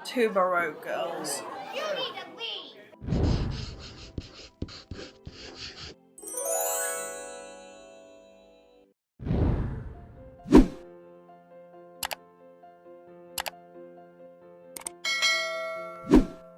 Two Baroque girls. You need to leave.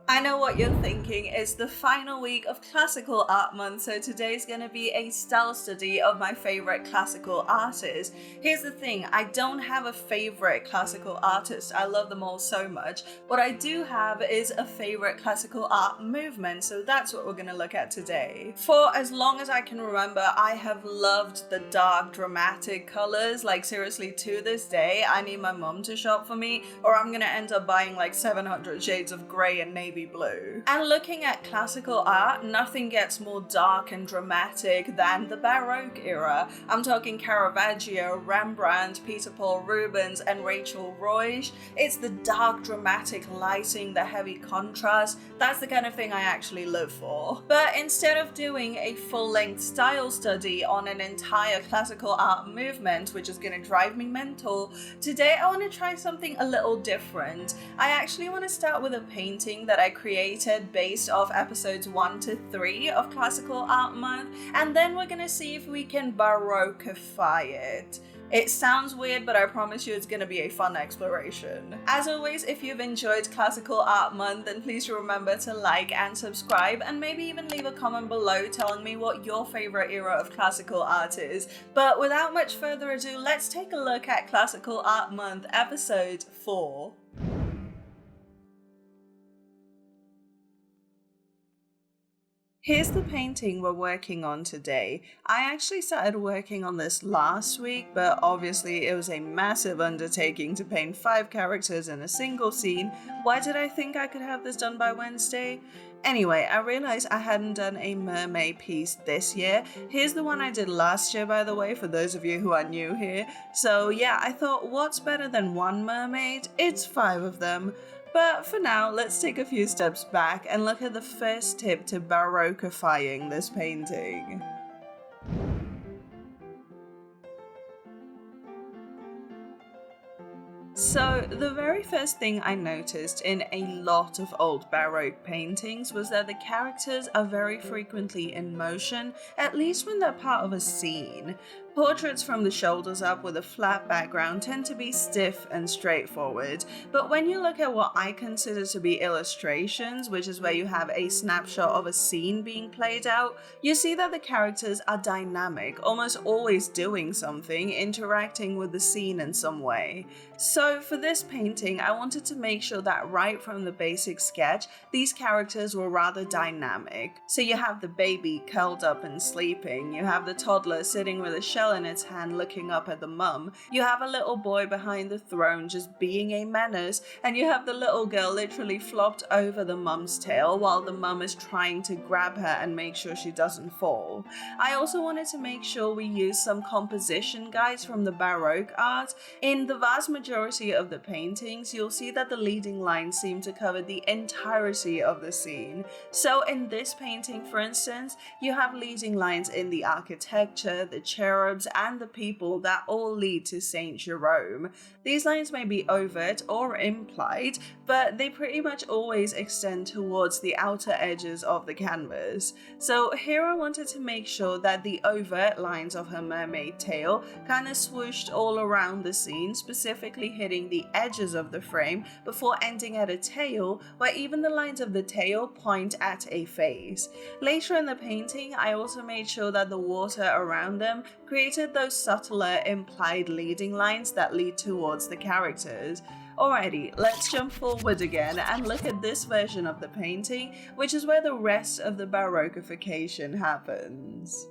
I know what you're thinking. It's the final week of Classical Art Month, so today's going to be a style study of my favorite classical artists. Here's the thing, I don't have a favorite classical artist. I love them all so much. What I do have is a favorite classical art movement, so that's what we're going to look at today. For as long as I can remember, I have loved the dark, dramatic colors. Like seriously, to this day, I need my mom to shop for me, or I'm going to end up buying like 700 shades of grey and navy blue. And looking at classical art, nothing gets more dark and dramatic than the Baroque era. I'm talking Caravaggio, Rembrandt, Peter Paul Rubens, and Rachel Royce. It's the dark, dramatic lighting, the heavy contrast. That's the kind of thing I actually live for. But instead of doing a full-length style study on an entire classical art movement, which is going to drive me mental, today I want to try something a little different. I actually want to start with a painting that I created based off episodes 1 to 3 of Classical Art Month, and then we're gonna see if we can Baroqueify it. It sounds weird, but I promise you it's gonna be a fun exploration. As always, if you've enjoyed Classical Art Month, then please remember to like and subscribe, and maybe even leave a comment below telling me what your favorite era of classical art is. But without much further ado, let's take a look at Classical Art Month episode 4. Here's the painting we're working on today. I actually started working on this last week, but obviously it was a massive undertaking to paint 5 characters in a single scene. Why did I think I could have this done by Wednesday? Anyway, I realized I hadn't done a mermaid piece this year. Here's the one I did last year, by the way, for those of you who are new here. So yeah, I thought, what's better than one mermaid? It's 5 of them. But for now, let's take a few steps back and look at the first tip to Baroqueifying this painting. So, the very first thing I noticed in a lot of old Baroque paintings was that the characters are very frequently in motion, at least when they're part of a scene. Portraits from the shoulders up with a flat background tend to be stiff and straightforward, but when you look at what I consider to be illustrations, which is where you have a snapshot of a scene being played out, you see that the characters are dynamic, almost always doing something, interacting with the scene in some way. So for this painting, I wanted to make sure that right from the basic sketch, these characters were rather dynamic. So you have the baby curled up and sleeping, you have the toddler sitting with a shell in its hand looking up at the mum, you have a little boy behind the throne just being a menace, and you have the little girl literally flopped over the mum's tail while the mum is trying to grab her and make sure she doesn't fall. I also wanted to make sure we use some composition guides from the Baroque art. In the vast majority of the paintings, you'll see that the leading lines seem to cover the entirety of the scene. So in this painting, for instance, you have leading lines in the architecture, the cherubs, and the people that all lead to Saint Jerome. These lines may be overt or implied, but they pretty much always extend towards the outer edges of the canvas. So here I wanted to make sure that the overt lines of her mermaid tail kind of swooshed all around the scene, specifically hitting the edges of the frame before ending at a tail where even the lines of the tail point at a face. Later in the painting, I also made sure that the water around them created those subtler implied leading lines that lead towards the characters. Alrighty, let's jump forward again and look at this version of the painting, which is where the rest of the Baroqueification happens.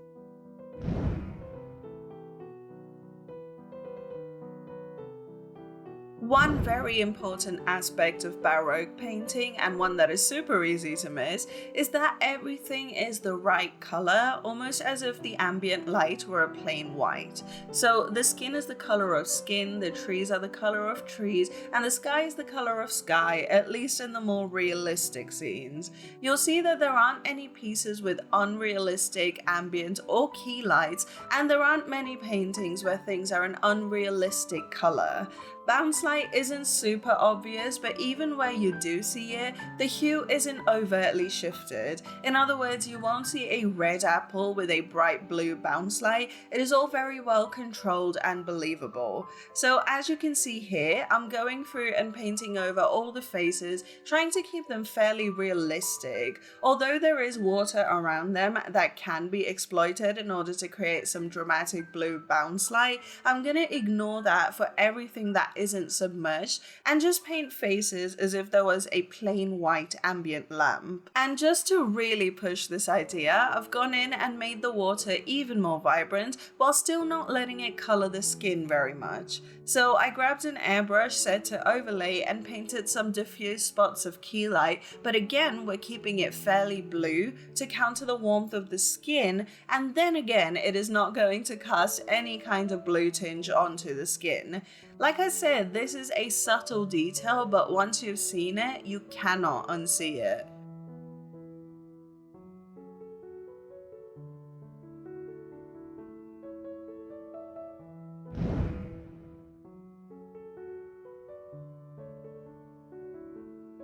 One very important aspect of Baroque painting, and one that is super easy to miss, is that everything is the right color, almost as if the ambient light were a plain white. So the skin is the color of skin, the trees are the color of trees, and the sky is the color of sky, at least in the more realistic scenes. You'll see that there aren't any pieces with unrealistic ambient or key lights, and there aren't many paintings where things are an unrealistic color. Bounce light isn't super obvious, but even where you do see it, the hue isn't overtly shifted. In other words, you won't see a red apple with a bright blue bounce light. It is all very well controlled and believable. So as you can see here, I'm going through and painting over all the faces, trying to keep them fairly realistic. Although there is water around them that can be exploited in order to create some dramatic blue bounce light, I'm gonna ignore that for everything that isn't submerged and just paint faces as if there was a plain white ambient lamp. And just to really push this idea, I've gone in and made the water even more vibrant while still not letting it color the skin very much. So I grabbed an airbrush set to overlay and painted some diffuse spots of key light, but again we're keeping it fairly blue to counter the warmth of the skin, and then again it is not going to cast any kind of blue tinge onto the skin. Like I said, this is a subtle detail, but once you've seen it, you cannot unsee it.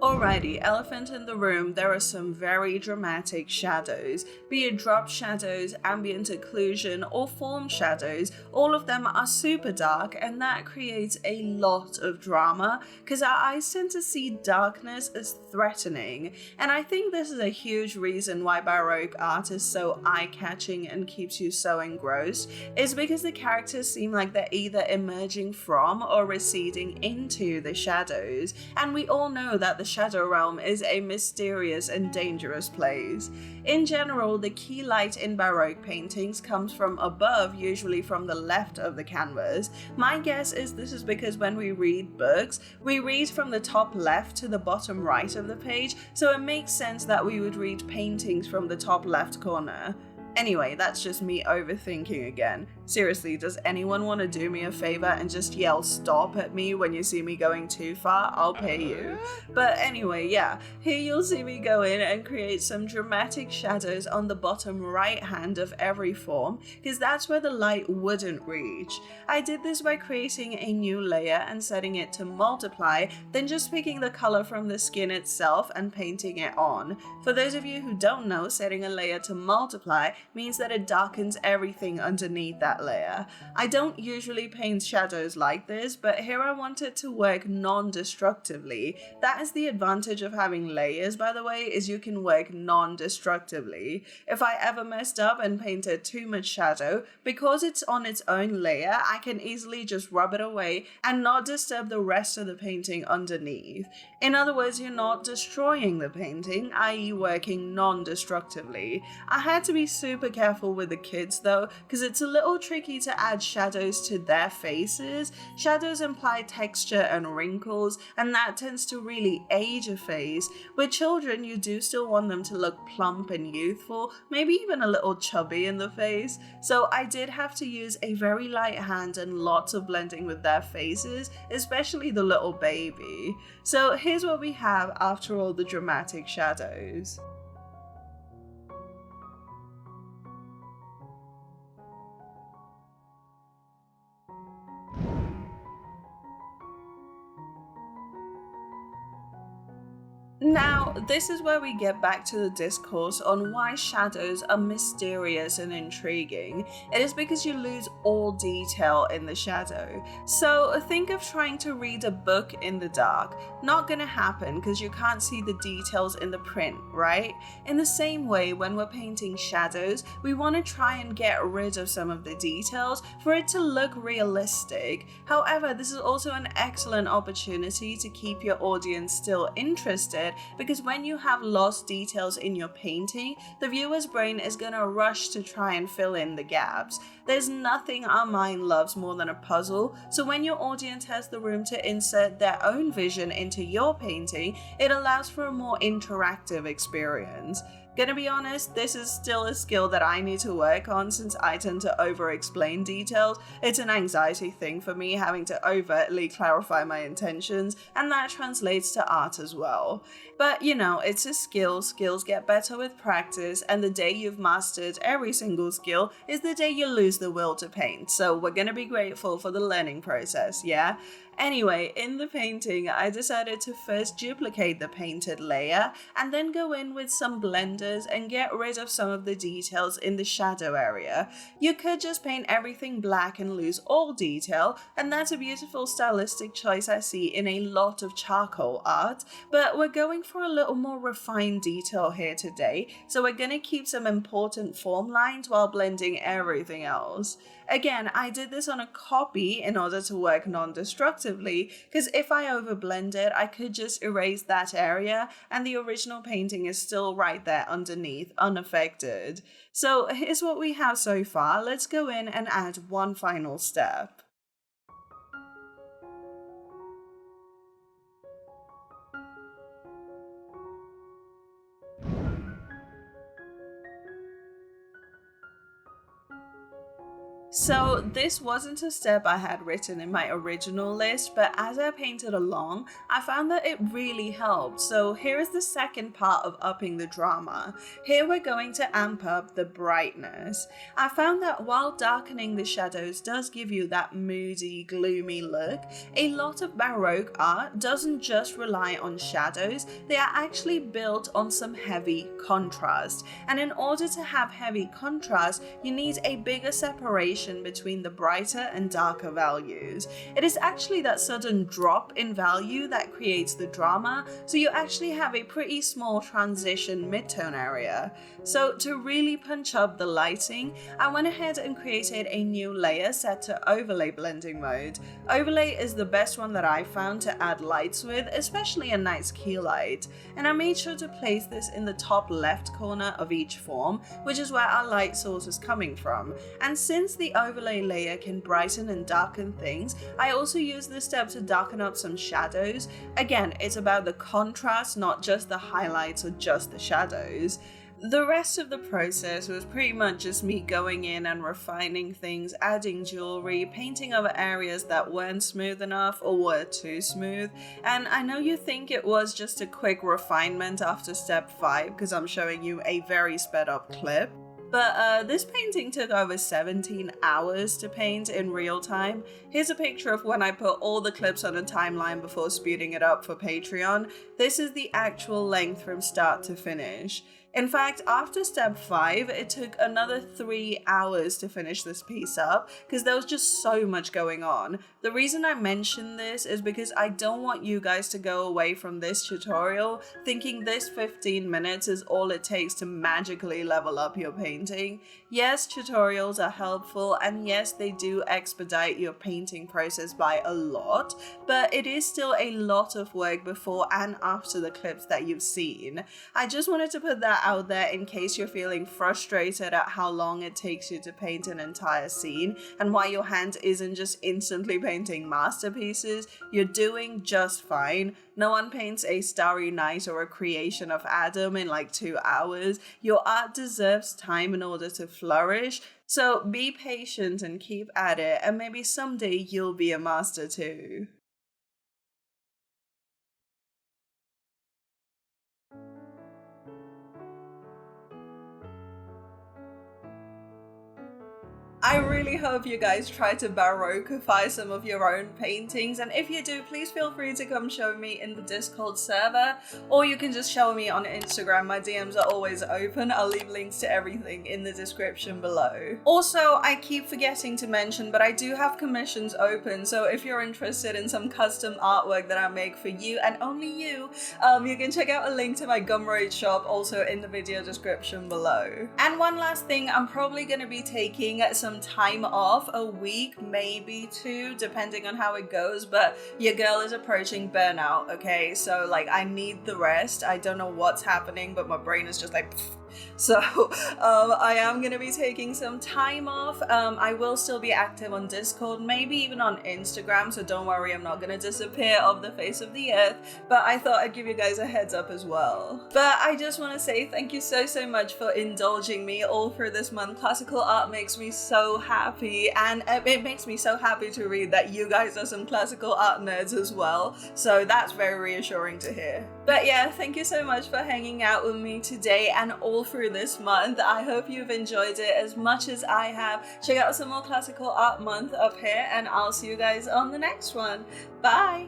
Alrighty, elephant in the room, there are some very dramatic shadows. Be it drop shadows, ambient occlusion, or form shadows, all of them are super dark, and that creates a lot of drama because our eyes tend to see darkness as threatening. And I think this is a huge reason why Baroque art is so eye-catching and keeps you so engrossed, is because the characters seem like they're either emerging from or receding into the shadows. And we all know that the shadow realm is a mysterious and dangerous place. In general, the key light in Baroque paintings comes from above, usually from the left of the canvas. My guess is this is because when we read books, we read from the top left to the bottom right of the page, so it makes sense that we would read paintings from the top left corner. Anyway, that's just me overthinking again. Seriously, does anyone want to do me a favor and just yell stop at me when you see me going too far? I'll pay you. But anyway, yeah, here you'll see me go in and create some dramatic shadows on the bottom right hand of every form, because that's where the light wouldn't reach. I did this by creating a new layer and setting it to multiply, then just picking the color from the skin itself and painting it on. For those of you who don't know, setting a layer to multiply means that it darkens everything underneath that layer. I don't usually paint shadows like this, but here I want it to work non-destructively. That is the advantage of having layers, by the way, is you can work non-destructively. If I ever messed up and painted too much shadow, because it's on its own layer, I can easily just rub it away and not disturb the rest of the painting underneath. In other words, you're not destroying the painting, i.e. working non-destructively. I had to be super careful with the kids though, because it's a little tricky to add shadows to their faces. Shadows imply texture and wrinkles, and that tends to really age a face. With children, you do still want them to look plump and youthful, maybe even a little chubby in the face. So I did have to use a very light hand and lots of blending with their faces, especially the little baby. So here's what we have after all the dramatic shadows. Now, this is where we get back to the discourse on why shadows are mysterious and intriguing. It is because you lose all detail in the shadow. So think of trying to read a book in the dark. Not gonna happen because you can't see the details in the print, right? In the same way, when we're painting shadows, we want to try and get rid of some of the details for it to look realistic. However, this is also an excellent opportunity to keep your audience still interested, because when you have lost details in your painting, the viewer's brain is going to rush to try and fill in the gaps. There's nothing our mind loves more than a puzzle, so when your audience has the room to insert their own vision into your painting, it allows for a more interactive experience. Gonna be honest, this is still a skill that I need to work on since I tend to over-explain details. It's an anxiety thing for me, having to overtly clarify my intentions, and that translates to art as well. But you know, it's a skill, skills get better with practice, and the day you've mastered every single skill is the day you lose the will to paint. So we're gonna be grateful for the learning process, yeah? Anyway, in the painting, I decided to first duplicate the painted layer and then go in with some blenders and get rid of some of the details in the shadow area. You could just paint everything black and lose all detail, and that's a beautiful stylistic choice I see in a lot of charcoal art, but we're going for a little more refined detail here today, so we're gonna keep some important form lines while blending everything else. Again, I did this on a copy in order to work non-destructively, because if I overblend it, I could just erase that area and the original painting is still right there underneath, unaffected. So here's what we have so far. Let's go in and add one final step. So this wasn't a step I had written in my original list, but as I painted along, I found that it really helped. So here is the second part of upping the drama. Here we're going to amp up the brightness. I found that while darkening the shadows does give you that moody, gloomy look, a lot of Baroque art doesn't just rely on shadows, they are actually built on some heavy contrast. And in order to have heavy contrast, you need a bigger separation between the brighter and darker values. It is actually that sudden drop in value that creates the drama, so you actually have a pretty small transition midtone area. So to really punch up the lighting, I went ahead and created a new layer set to overlay blending mode. Overlay is the best one that I found to add lights with, especially a nice key light. And I made sure to place this in the top left corner of each form, which is where our light source is coming from. And since the overlay layer can brighten and darken things, I also use this step to darken up some shadows. Again, it's about the contrast, not just the highlights or just the shadows. The rest of the process was pretty much just me going in and refining things, adding jewelry, painting over areas that weren't smooth enough or were too smooth. And I know you think it was just a quick refinement after step 5 because I'm showing you a very sped up clip. But this painting took over 17 hours to paint in real time. Here's a picture of when I put all the clips on a timeline before speeding it up for Patreon. This is the actual length from start to finish. In fact, after step 5, it took another 3 hours to finish this piece up because there was just so much going on. The reason I mention this is because I don't want you guys to go away from this tutorial thinking this 15 minutes is all it takes to magically level up your painting. Yes, tutorials are helpful, and yes, they do expedite your painting process by a lot, but it is still a lot of work before and after the clips that you've seen. I just wanted to put that out there in case you're feeling frustrated at how long it takes you to paint an entire scene and why your hand isn't just instantly painting masterpieces. You're doing just fine. No one paints a Starry Night or a Creation of Adam in like 2 hours. Your art deserves time in order to flourish. So be patient and keep at it, and maybe someday you'll be a master too. I really hope you guys try to Baroqueify some of your own paintings, and if you do, please feel free to come show me in the Discord server, or you can just show me on Instagram. My DMs are always open. I'll leave links to everything in the description below. Also, I keep forgetting to mention, but I do have commissions open, so if you're interested in some custom artwork that I make for you and only you can check out a link to my Gumroad shop also in the video description below. And one last thing, I'm probably going to be taking some time off, a week, maybe 2, depending on how it goes, but your girl is approaching burnout, okay? So like, I need the rest. I don't know what's happening, but my brain is just like pfft. So I am going to be taking some time off. I will still be active on Discord, maybe even on Instagram, so don't worry, I'm not going to disappear off the face of the earth, but I thought I'd give you guys a heads up as well. But I just want to say thank you so much for indulging me all through this month. Classical art makes me so happy, and it makes me so happy to read that you guys are some classical art nerds as well, so that's very reassuring to hear. But yeah, thank you so much for hanging out with me today, and also all through this month. I hope you've enjoyed it as much as I have. Check out some more Classical Art Month up here, and I'll see you guys on the next one. Bye!